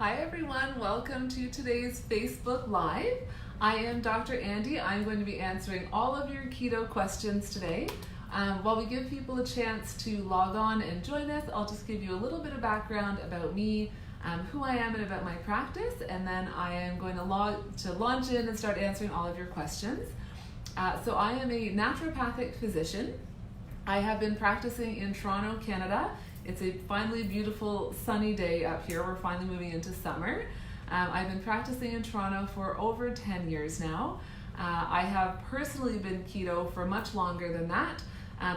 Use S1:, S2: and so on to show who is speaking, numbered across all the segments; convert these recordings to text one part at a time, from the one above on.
S1: Hi everyone, welcome to today's Facebook Live. I am Dr. Andi. I'm going to be answering all of your keto questions today. While we give people a chance to log on and join us, I'll just give you a little bit of background about me, who I am and about my practice, and then I am going to launch in and start answering all of your questions. So I am a naturopathic physician. I have been practicing in Toronto, Canada. It's a finally beautiful sunny day up here. We're finally moving into summer. I've been practicing in Toronto for over 10 years now. I have personally been keto for much longer than that,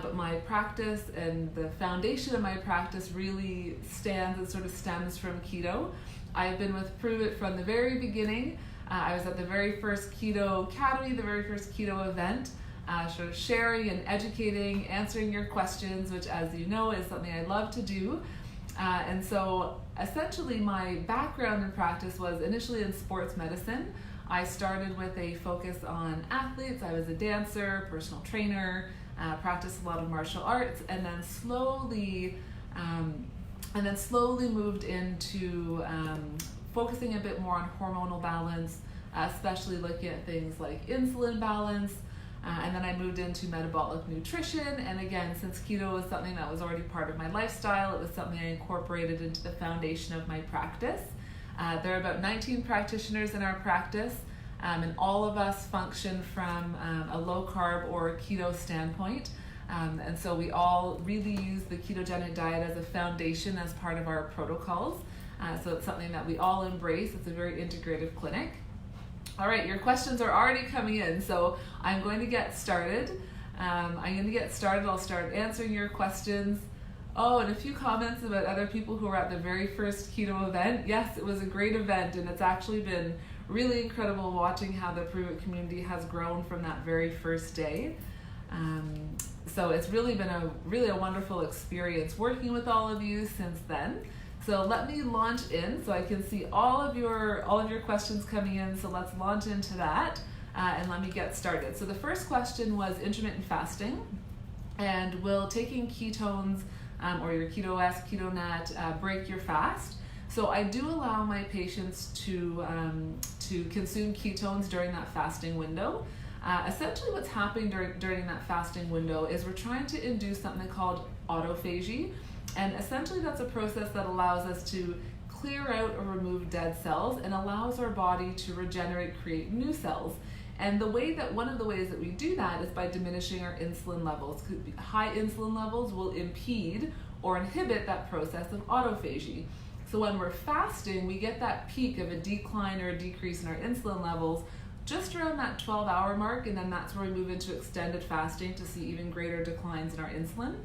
S1: but my practice and the foundation of my practice really stands and sort of stems from keto. I've been with Prove It from the very beginning. I was at the very first Keto Academy, the very first keto event. Sort of sharing and educating, answering your questions, which as you know is something I love to do. And so essentially my background in practice was initially in sports medicine. I started with a focus on athletes. I was a dancer, personal trainer, practiced a lot of martial arts, and then slowly moved into focusing a bit more on hormonal balance, especially looking at things like insulin balance. And then I moved into metabolic nutrition, and again, since keto was something that was already part of my lifestyle, it was something I incorporated into the foundation of my practice. There are about 19 practitioners in our practice, and all of us function from a low-carb or keto standpoint. And so we all really use the ketogenic diet as a foundation as part of our protocols. So it's something that we all embrace. It's a very integrative clinic. All right, your questions are already coming in, so I'm going to get started. I'll start answering your questions. Oh, and a few comments about other people who were at the very first keto event. Yes, it was a great event, and it's actually been really incredible watching how the Prove It community has grown from that very first day. So it's really been a wonderful experience working with all of you since then. So let me launch in so I can see all of your questions coming in. So let's launch into that and let me get started. So the first question was intermittent fasting, and will taking ketones or your Keto-S, Keto-Net break your fast? So I do allow my patients to consume ketones during that fasting window. Essentially what's happening during that fasting window is we're trying to induce something called autophagy. And essentially that's a process that allows us to clear out or remove dead cells and allows our body to regenerate, create new cells. And one of the ways that we do that is by diminishing our insulin levels. High insulin levels will impede or inhibit that process of autophagy. So when we're fasting, we get that peak of a decline or a decrease in our insulin levels just around that 12-hour mark, and then that's where we move into extended fasting to see even greater declines in our insulin.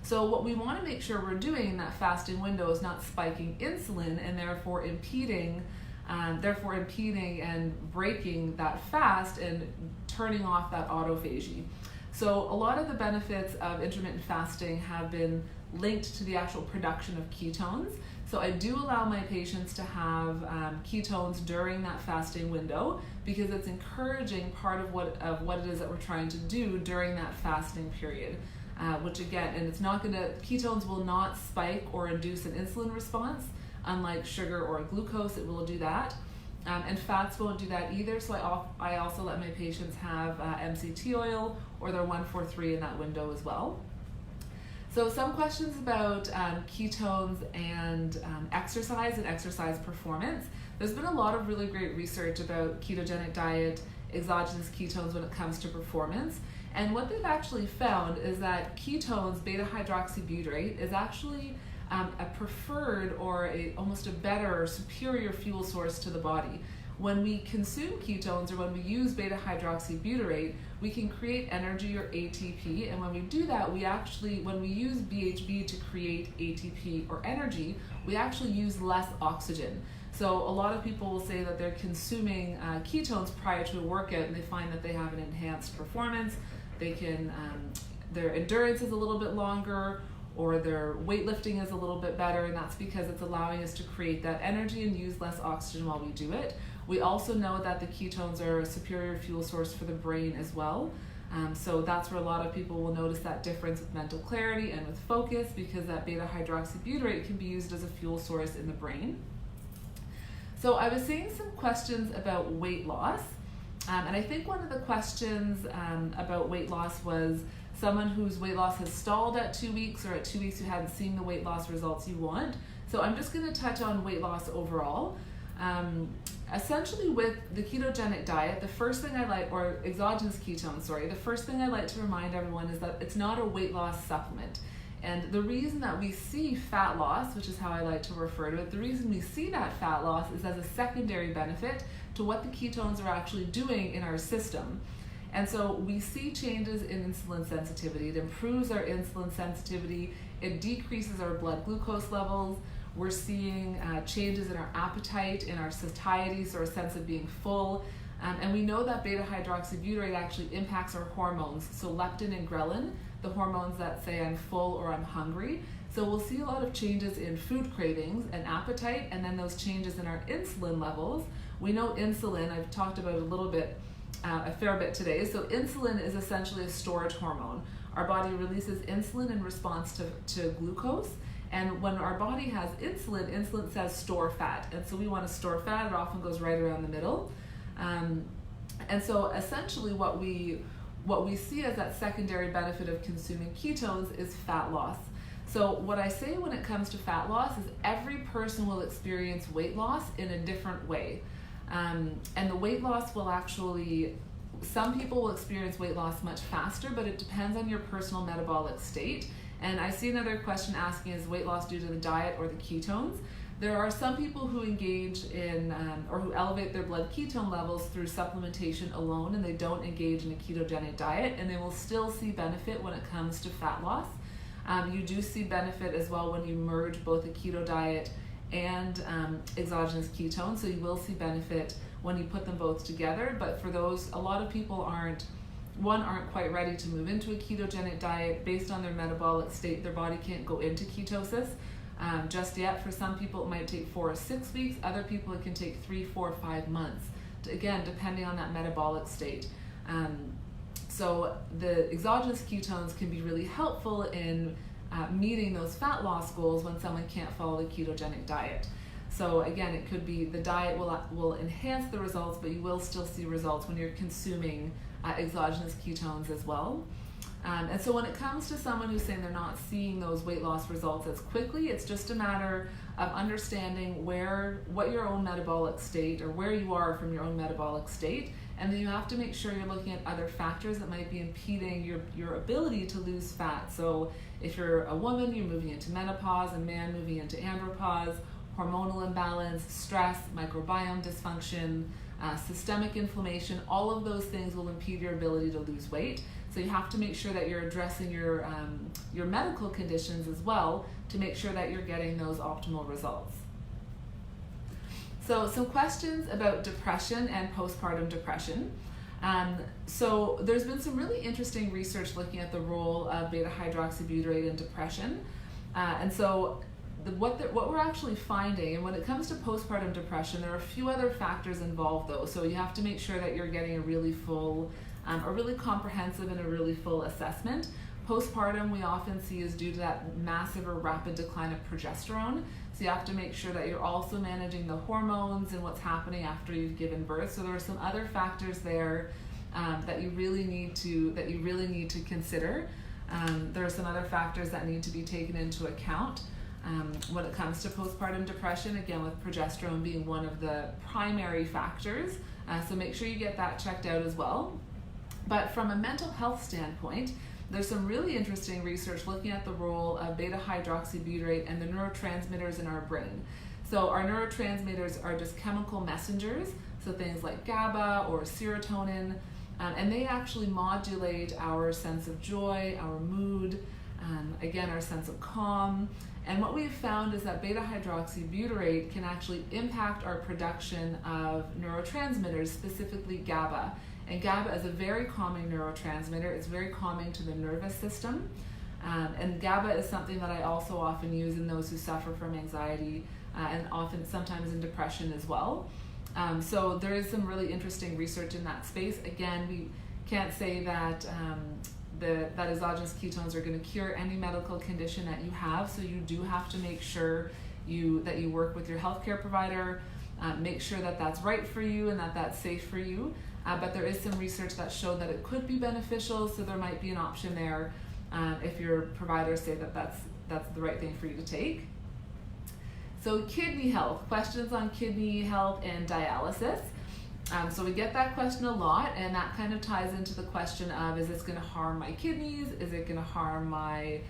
S1: So what we want to make sure we're doing in that fasting window is not spiking insulin and therefore impeding and breaking that fast and turning off that autophagy. So a lot of the benefits of intermittent fasting have been linked to the actual production of ketones. So I do allow my patients to have ketones during that fasting window because it's encouraging part of what it is that we're trying to do during that fasting period. Which again, and ketones will not spike or induce an insulin response, unlike sugar or glucose, it will do that. And fats won't do that either, so I also let my patients have MCT oil or their 143 in that window as well. So some questions about ketones and exercise and exercise performance. There's been a lot of really great research about ketogenic diet, exogenous ketones when it comes to performance. And what they've actually found is that ketones, beta-hydroxybutyrate, is actually a preferred or almost a better or superior fuel source to the body. When we consume ketones or when we use beta-hydroxybutyrate, we can create energy or ATP, and when we do that, when we use BHB to create ATP or energy, we actually use less oxygen. So a lot of people will say that they're consuming ketones prior to a workout and they find that they have an enhanced performance. Their endurance is a little bit longer, or their weightlifting is a little bit better, and that's because it's allowing us to create that energy and use less oxygen while we do it. We also know that the ketones are a superior fuel source for the brain as well. So that's where a lot of people will notice that difference with mental clarity and with focus, because that beta-hydroxybutyrate can be used as a fuel source in the brain. So I was seeing some questions about weight loss. And I think one of the questions about weight loss was someone whose weight loss has stalled at 2 weeks, or at 2 weeks you haven't seen the weight loss results you want. So I'm just going to touch on weight loss overall. Essentially with the ketogenic diet, the first thing I like, or exogenous ketones, sorry, the first thing I like to remind everyone is that it's not a weight loss supplement. And the reason that we see fat loss, which is how I like to refer to it, the reason we see that fat loss is as a secondary benefit to what the ketones are actually doing in our system. And so we see changes in insulin sensitivity. It improves our insulin sensitivity. It decreases our blood glucose levels. We're seeing changes in our appetite, in our satiety, so our sense of being full. And we know that beta-hydroxybutyrate actually impacts our hormones, so leptin and ghrelin, the hormones that say I'm full or I'm hungry. So we'll see a lot of changes in food cravings and appetite, and then those changes in our insulin levels. We know insulin, I've talked about a fair bit today. So insulin is essentially a storage hormone. Our body releases insulin in response to glucose. And when our body has insulin, insulin says store fat. And so we want to store fat. It often goes right around the middle. And so essentially what we see as that secondary benefit of consuming ketones is fat loss. So what I say when it comes to fat loss is every person will experience weight loss in a different way. And the weight loss will actually, some people will experience weight loss much faster, but it depends on your personal metabolic state. And I see another question asking, is weight loss due to the diet or the ketones? There are some people who engage in, or who elevate their blood ketone levels through supplementation alone, and they don't engage in a ketogenic diet, and they will still see benefit when it comes to fat loss. You do see benefit as well when you merge both a keto diet and exogenous ketones, so you will see benefit when you put them both together. But for those, a lot of people aren't quite ready to move into a ketogenic diet based on their metabolic state. Their body can't go into ketosis just yet. For some people it might take 4 or 6 weeks. Other people it can take 3, 4, 5 months, again depending on that metabolic state. So the exogenous ketones can be really helpful in meeting those fat loss goals when someone can't follow the ketogenic diet. So again, it could be the diet will enhance the results, but you will still see results when you're consuming exogenous ketones as well. And so when it comes to someone who's saying they're not seeing those weight loss results as quickly, it's just a matter of understanding what your own metabolic state, or where you are from your own metabolic state, and then you have to make sure you're looking at other factors that might be impeding your ability to lose fat. So if you're a woman, you're moving into menopause, a man moving into andropause, hormonal imbalance, stress, microbiome dysfunction, systemic inflammation, all of those things will impede your ability to lose weight. So you have to make sure that you're addressing your medical conditions as well to make sure that you're getting those optimal results. So some questions about depression and postpartum depression. So there's been some really interesting research looking at the role of beta-hydroxybutyrate in depression. And so what we're actually finding, and when it comes to postpartum depression, there are a few other factors involved though. So you have to make sure that you're getting a really full, a really comprehensive and a really full assessment. Postpartum we often see is due to that massive or rapid decline of progesterone. So you have to make sure that you're also managing the hormones and what's happening after you've given birth. So there are some other factors there that you really need to consider. There are some other factors that need to be taken into account when it comes to postpartum depression, again with progesterone being one of the primary factors. So make sure you get that checked out as well. But from a mental health standpoint, there's some really interesting research looking at the role of beta-hydroxybutyrate and the neurotransmitters in our brain. So our neurotransmitters are just chemical messengers, so things like GABA or serotonin, and they actually modulate our sense of joy, our mood, again, our sense of calm. And what we've found is that beta-hydroxybutyrate can actually impact our production of neurotransmitters, specifically GABA. And GABA is a very calming neurotransmitter. It's very calming to the nervous system. And GABA is something that I also often use in those who suffer from anxiety and sometimes in depression as well. So there is some really interesting research in that space. Again, we can't say that that exogenous ketones are going to cure any medical condition that you have. So you do have to make sure that you work with your healthcare provider Make sure that that's right for you and that that's safe for you. But there is some research that showed that it could be beneficial, so there might be an option there if your providers say that that's the right thing for you to take. So kidney health, questions on kidney health and dialysis. So we get that question a lot, and that kind of ties into the question of, is this going to harm my kidneys? Is it going to harm my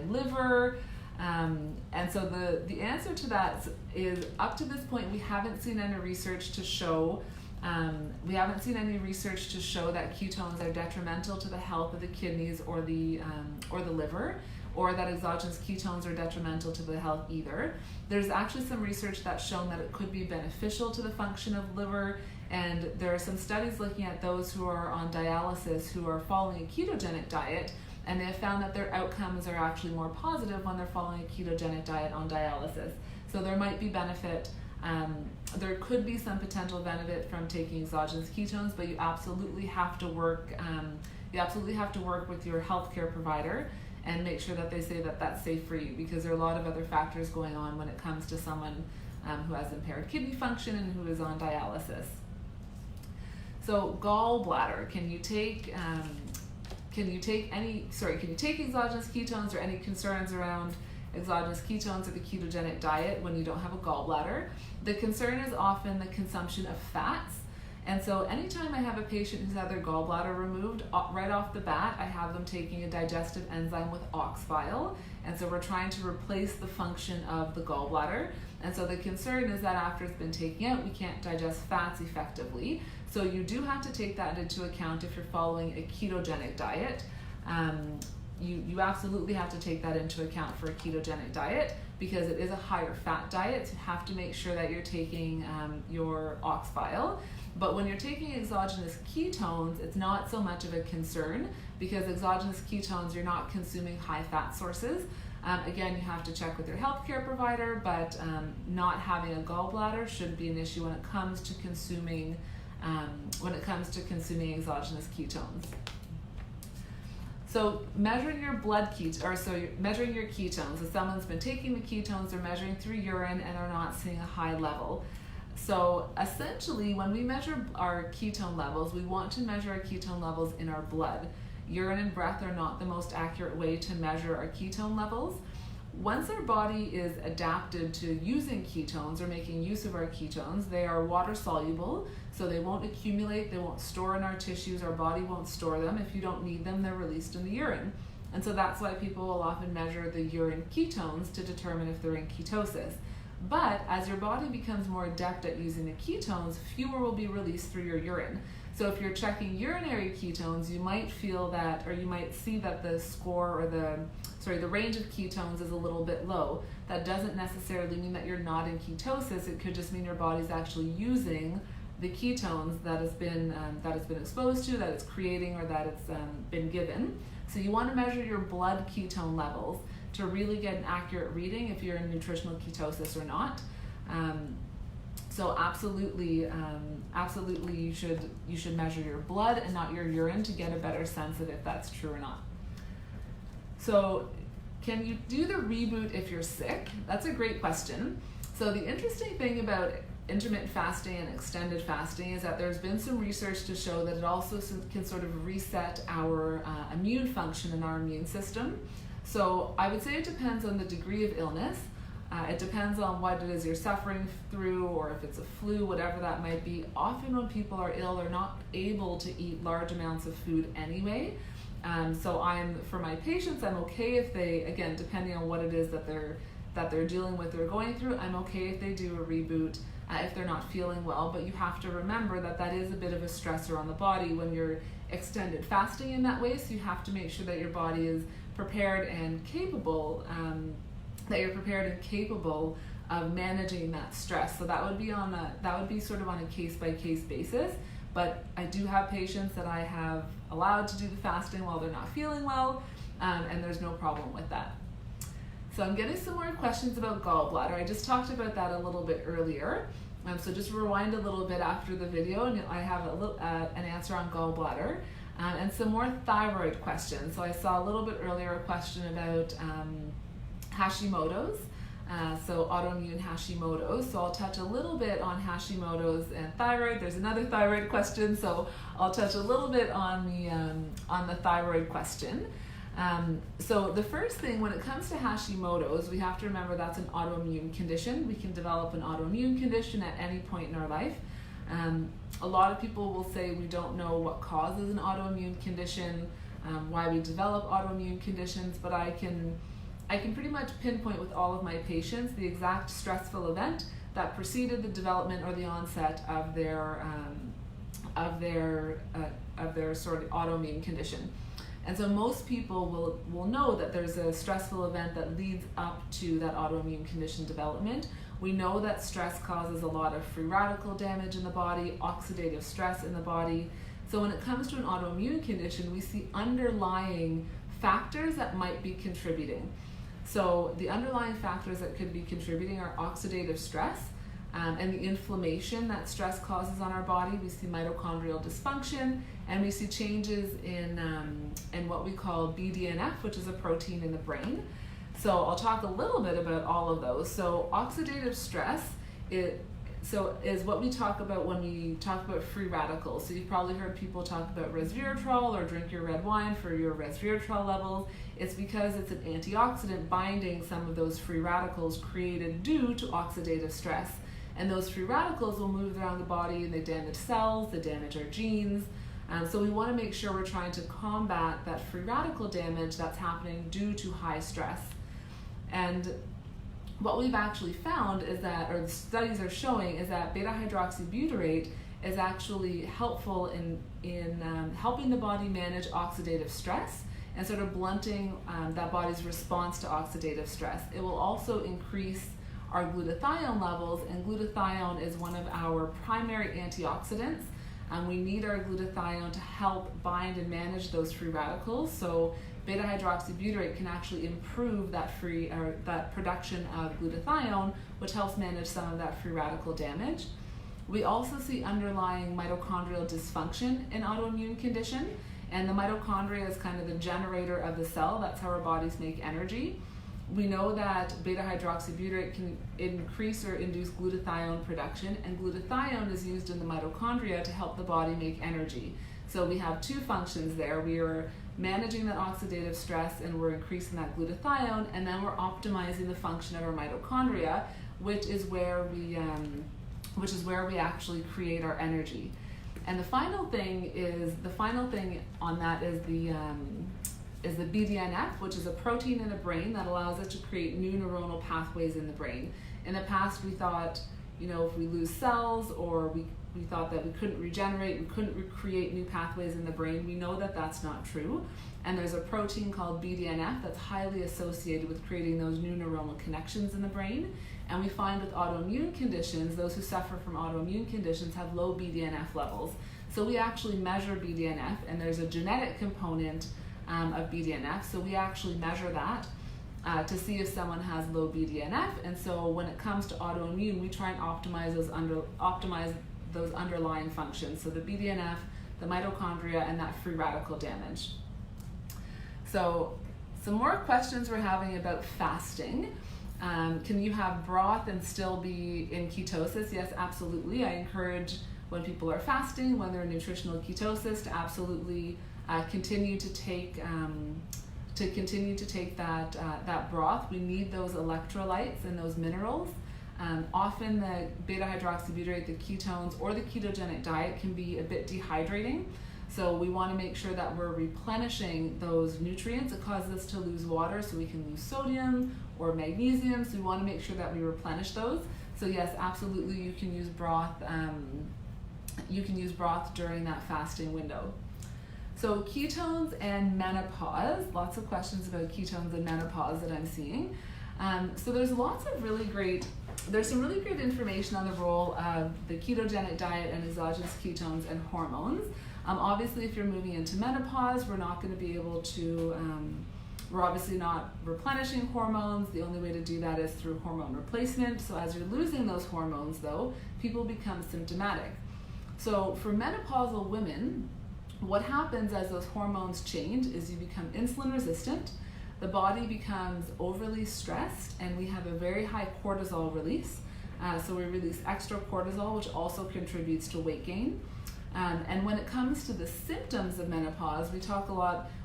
S1: liver? And so the answer to that is, up to this point, we haven't seen any research to show that ketones are detrimental to the health of the kidneys or the liver, or that exogenous ketones are detrimental to the health either. There's actually some research that's shown that it could be beneficial to the function of liver, and there are some studies looking at those who are on dialysis who are following a ketogenic diet, and they have found that their outcomes are actually more positive when they're following a ketogenic diet on dialysis. So there might be benefit. There could be some potential benefit from taking exogenous ketones, but you absolutely have to work with your healthcare provider and make sure that they say that that's safe for you, because there are a lot of other factors going on when it comes to someone who has impaired kidney function and who is on dialysis. So gallbladder, can you take exogenous ketones, or any concerns around exogenous ketones or the ketogenic diet when you don't have a gallbladder? The concern is often the consumption of fats. And so anytime I have a patient who's had their gallbladder removed, right off the bat, I have them taking a digestive enzyme with ox bile. And so we're trying to replace the function of the gallbladder. And so the concern is that after it's been taken out, we can't digest fats effectively. So you do have to take that into account if you're following a ketogenic diet. You absolutely have to take that into account for a ketogenic diet, because it is a higher fat diet. So you have to make sure that you're taking your ox bile. But when you're taking exogenous ketones, it's not so much of a concern, because exogenous ketones, you're not consuming high fat sources. Again, you have to check with your healthcare provider, but not having a gallbladder shouldn't be an issue when it comes to consuming exogenous ketones. So measuring your measuring your ketones. If someone's been taking the ketones, they're measuring through urine and are not seeing a high level. So essentially, when we measure our ketone levels, we want to measure our ketone levels in our blood. Urine and breath are not the most accurate way to measure our ketone levels. Once our body is adapted to using ketones or making use of our ketones, they are water soluble, so they won't accumulate, they won't store in our tissues, our body won't store them. If you don't need them, they're released in the urine. And so that's why people will often measure the urine ketones to determine if they're in ketosis. But as your body becomes more adept at using the ketones, fewer will be released through your urine. So if you're checking urinary ketones, you might feel that, or you might see that the score, or the range of ketones is a little bit low. That doesn't necessarily mean that you're not in ketosis. It could just mean your body's actually using the ketones that has been exposed to, that it's creating, or that it's been given. So you want to measure your blood ketone levels to really get an accurate reading if you're in nutritional ketosis or not. So absolutely, you should measure your blood and not your urine to get a better sense of if that's true or not. So can you do the reboot if you're sick? That's a great question. So the interesting thing about intermittent fasting and extended fasting is that there's been some research to show that it also can sort of reset our immune function in our immune system. So I would say it depends on the degree of illness. It depends on what it is you're suffering through, or if it's a flu, whatever that might be. Often when people are ill, they're not able to eat large amounts of food anyway. So for my patients, I'm okay if they, again, depending on what it is that they're dealing with or going through, I'm okay if they do a reboot if they're not feeling well. But you have to remember that is a bit of a stressor on the body when you're extended fasting in that way. So you have to make sure that your body is prepared and capable, of managing that stress. So that would be sort of on a case-by-case basis. But I do have patients that I have allowed to do the fasting while they're not feeling well, and there's no problem with that. So I'm getting some more questions about gallbladder. I just talked about that a little bit earlier. So just rewind a little bit after the video, and I have an answer on gallbladder. And some more thyroid questions. So I saw a little bit earlier a question about Hashimoto's. so autoimmune Hashimoto's. So I'll touch a little bit on Hashimoto's and thyroid. There's another thyroid question, so I'll touch a little bit on the thyroid question. So the first thing when it comes to Hashimoto's, we have to remember that's an autoimmune condition. We can develop an autoimmune condition at any point in our life. A lot of people will say we don't know what causes an autoimmune condition, why we develop autoimmune conditions, but I can pretty much pinpoint with all of my patients the exact stressful event that preceded the development or the onset of their sort of autoimmune condition. And so most people will know that there's a stressful event that leads up to that autoimmune condition development. We know that stress causes a lot of free radical damage in the body, oxidative stress in the body. So when it comes to an autoimmune condition, we see underlying factors that might be contributing. So the underlying factors that could be contributing are oxidative stress and the inflammation that stress causes on our body. We see mitochondrial dysfunction, and we see changes in what we call BDNF, which is a protein in the brain. So I'll talk a little bit about all of those. So oxidative stress is what we talk about when we talk about free radicals. So you've probably heard people talk about resveratrol or drink your red wine for your resveratrol levels. It's because it's an antioxidant binding some of those free radicals created due to oxidative stress. And those free radicals will move around the body and they damage cells, they damage our genes. So we want to make sure we're trying to combat that free radical damage that's happening due to high stress. And what we've actually found is that, or the studies are showing, is that beta-hydroxybutyrate is actually helpful in helping the body manage oxidative stress and sort of blunting that body's response to oxidative stress. It will also increase our glutathione levels, and glutathione is one of our primary antioxidants. We need our glutathione to help bind and manage those free radicals. So beta-hydroxybutyrate can actually improve that production of glutathione, which helps manage some of that free radical damage. We also see underlying mitochondrial dysfunction in autoimmune condition, and the mitochondria is kind of the generator of the cell. That's how our bodies make energy. We know that beta-hydroxybutyrate can increase or induce glutathione production, and glutathione is used in the mitochondria to help the body make energy. So we have two functions there. We are managing that oxidative stress and we're increasing that glutathione, and then we're optimizing the function of our mitochondria, which is where we actually create our energy. And the final thing on that is the BDNF, which is a protein in the brain that allows us to create new neuronal pathways in the brain. In the past, we thought, if we lose cells or we thought that we couldn't regenerate, we couldn't create new pathways in the brain. We know that that's not true. And there's a protein called BDNF that's highly associated with creating those new neuronal connections in the brain. And we find with autoimmune conditions, those who suffer from autoimmune conditions have low BDNF levels. So we actually measure BDNF, and there's a genetic component of BDNF. So we actually measure that to see if someone has low BDNF. And so when it comes to autoimmune, we try and optimize those underlying functions. So the BDNF, the mitochondria, and that free radical damage. So some more questions we're having about fasting. Can you have broth and still be in ketosis? Yes, absolutely. I encourage when people are fasting, when they're in nutritional ketosis, to absolutely continue to take that broth. We need those electrolytes and those minerals. Often the beta-hydroxybutyrate, the ketones, or the ketogenic diet can be a bit dehydrating. So we want to make sure that we're replenishing those nutrients. It causes us to lose water, so we can lose sodium or magnesium. So we want to make sure that we replenish those. So yes, absolutely, you can use broth. You can use broth during that fasting window. So ketones and menopause. Lots of questions about ketones and menopause that I'm seeing. So there's some really great information on the role of the ketogenic diet and exogenous ketones and hormones. Obviously, if you're moving into menopause, we're not going to be able to, we're obviously not replenishing hormones. The only way to do that is through hormone replacement. So as you're losing those hormones, though, people become symptomatic. So for menopausal women, what happens as those hormones change is you become insulin resistant. the body becomes overly stressed and we have a very high cortisol release. So we release extra cortisol, which also contributes to weight gain. And when it comes to the symptoms of menopause,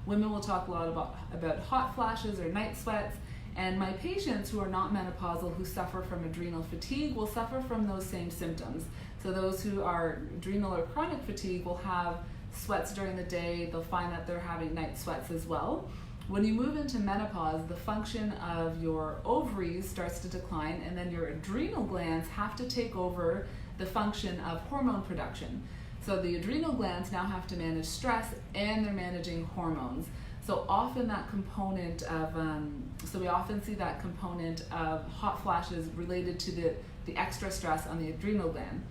S1: women will talk a lot about hot flashes or night sweats. And my patients who are not menopausal, who suffer from adrenal fatigue, will suffer from those same symptoms. So those who are adrenal or chronic fatigue will have sweats during the day. They'll find that they're having night sweats as well. When you move into menopause, the function of your ovaries starts to decline, and then your adrenal glands have to take over the function of hormone production. So the adrenal glands now have to manage stress, and they're managing hormones. So often that component of, we often see that component of hot flashes related to the extra stress on the adrenal gland.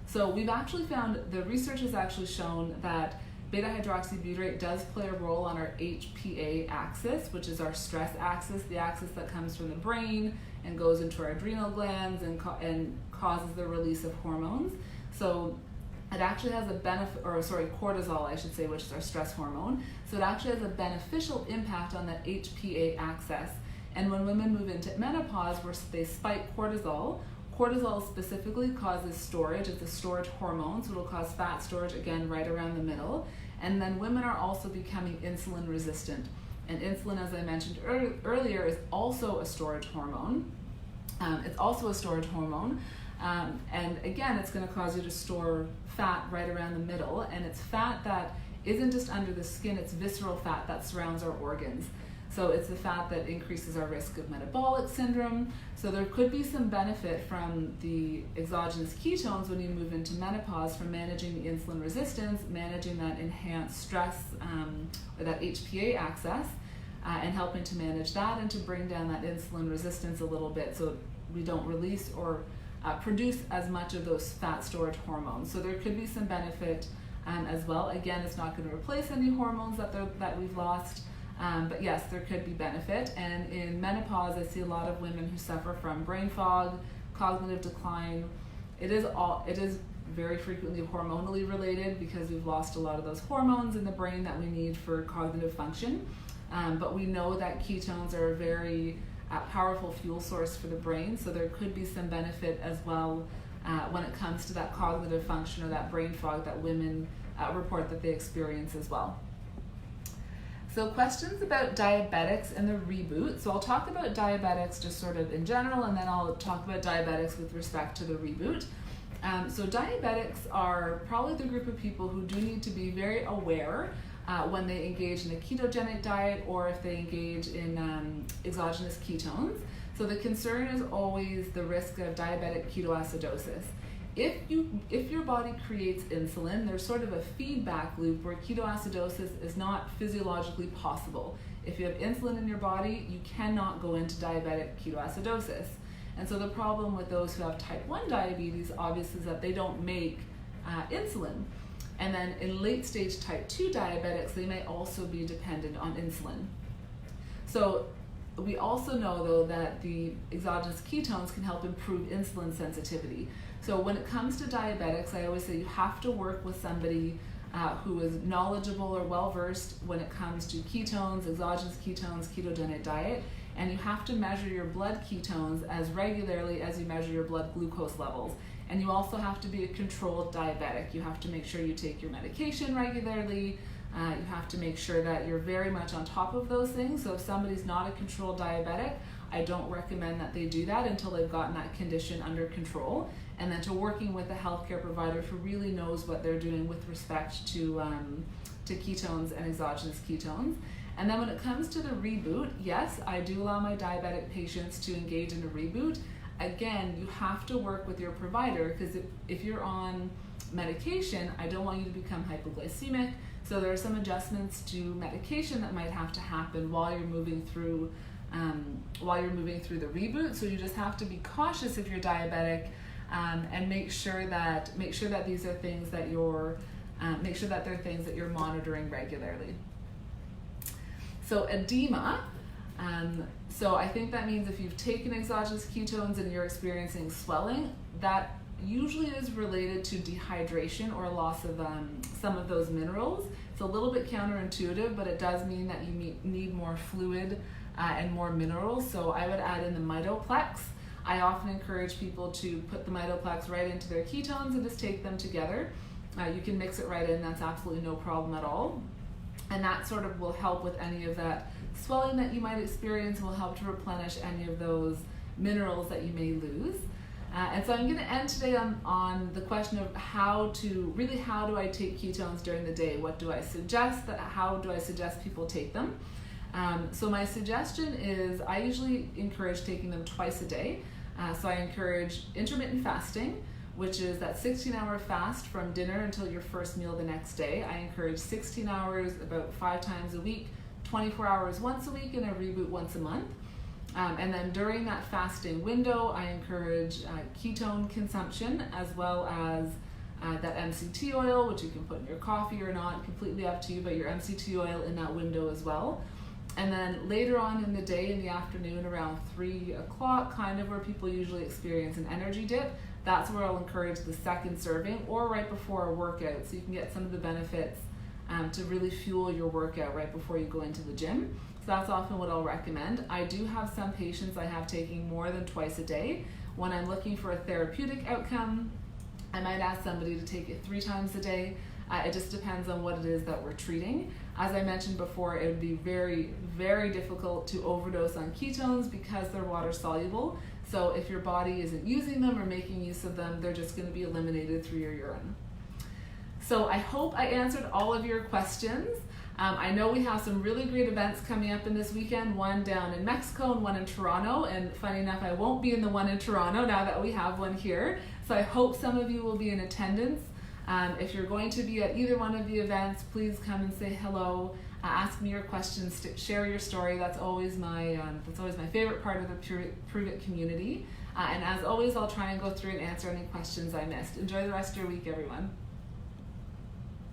S1: So we've actually found, the research has actually shown that beta-hydroxybutyrate does play a role on our HPA axis, which is our stress axis, the axis that comes from the brain and goes into our adrenal glands and causes the release of hormones. So it actually has a cortisol, I should say, which is our stress hormone. So it actually has a beneficial impact on that HPA axis. And when women move into menopause, where they spike cortisol, cortisol specifically causes storage. It's a storage hormone, so it'll cause fat storage, again, right around the middle. And then women are also becoming insulin resistant. And insulin, as I mentioned earlier, is also a storage hormone. And again, it's going to cause you to store fat right around the middle. And it's fat that isn't just under the skin, it's visceral fat that surrounds our organs. So it's the fat that increases our risk of metabolic syndrome. So there could be some benefit from the exogenous ketones when you move into menopause, from managing the insulin resistance, managing that enhanced stress or that HPA axis, and helping to manage that and to bring down that insulin resistance a little bit so we don't release or produce as much of those fat storage hormones. So there could be some benefit as well. Again, it's not going to replace any hormones that we've lost. But yes, there could be benefit. And in menopause, I see a lot of women who suffer from brain fog, cognitive decline. It is very frequently hormonally related because we've lost a lot of those hormones in the brain that we need for cognitive function. But we know that ketones are a very powerful fuel source for the brain, so there could be some benefit as well when it comes to that cognitive function or that brain fog that women report that they experience as well. So questions about diabetics and the REBOOT. So I'll talk about diabetics just sort of in general, and then I'll talk about diabetics with respect to the REBOOT. So diabetics are probably the group of people who do need to be very aware when they engage in a ketogenic diet or if they engage in exogenous ketones. So the concern is always the risk of diabetic ketoacidosis. If your body creates insulin, there's sort of a feedback loop where ketoacidosis is not physiologically possible. If you have insulin in your body, you cannot go into diabetic ketoacidosis. And so the problem with those who have type 1 diabetes, obviously, is that they don't make insulin. And then in late stage type 2 diabetics, they may also be dependent on insulin. So we also know, though, that the exogenous ketones can help improve insulin sensitivity. So when it comes to diabetics, I always say you have to work with somebody who is knowledgeable or well-versed when it comes to ketones, exogenous ketones, ketogenic diet, and you have to measure your blood ketones as regularly as you measure your blood glucose levels. And you also have to be a controlled diabetic. You have to make sure you take your medication regularly. You have to make sure that you're very much on top of those things. So if somebody's not a controlled diabetic, I don't recommend that they do that until they've gotten that condition under control, and then to working with a healthcare provider who really knows what they're doing with respect to ketones and exogenous ketones. And then when it comes to the REBOOT, yes, I do allow my diabetic patients to engage in a REBOOT. Again, you have to work with your provider, because if you're on medication, I don't want you to become hypoglycemic. So there are some adjustments to medication that might have to happen while you're moving through the REBOOT. So you just have to be cautious if you're diabetic, and make sure that these are things that they're things that you're monitoring regularly. So edema. So I think that means if you've taken exogenous ketones and you're experiencing swelling, that usually is related to dehydration or loss of some of those minerals. It's a little bit counterintuitive, but it does mean that you need more fluid and more minerals. So I would add in the Mitoplex. I often encourage people to put the Mitoplex right into their ketones and just take them together. You can mix it right in, that's absolutely no problem at all. And that sort of will help with any of that swelling that you might experience, will help to replenish any of those minerals that you may lose. And so I'm going to end today on the question of how do I take ketones during the day? What do I suggest? How do I suggest people take them? So my suggestion is I usually encourage taking them twice a day. So I encourage intermittent fasting, which is that 16-hour fast from dinner until your first meal the next day. I encourage 16 hours about 5 times a week, 24 hours once a week, and a reboot once a month. And then during that fasting window, I encourage ketone consumption, as well as that MCT oil, which you can put in your coffee or not, completely up to you, but your MCT oil in that window as well. And then later on in the day, in the afternoon, around 3 o'clock, kind of where people usually experience an energy dip, that's where I'll encourage the second serving, or right before a workout, so you can get some of the benefits to really fuel your workout right before you go into the gym. So that's often what I'll recommend. I do have some patients I have taking more than twice a day. When I'm looking for a therapeutic outcome, I might ask somebody to take it 3 times a day. It just depends on what it is that we're treating. As I mentioned before, it would be very, very difficult to overdose on ketones because they're water soluble. So if your body isn't using them or making use of them, they're just going to be eliminated through your urine. So I hope I answered all of your questions. I know we have some really great events coming up in this weekend, one down in Mexico and one in Toronto, and funny enough, I won't be in the one in Toronto now that we have one here. So I hope some of you will be in attendance. If you're going to be at either one of the events, please come and say hello, ask me your questions, share your story. That's always my favorite part of the Prove It community. And as always, I'll try and go through and answer any questions I missed. Enjoy the rest of your week, everyone.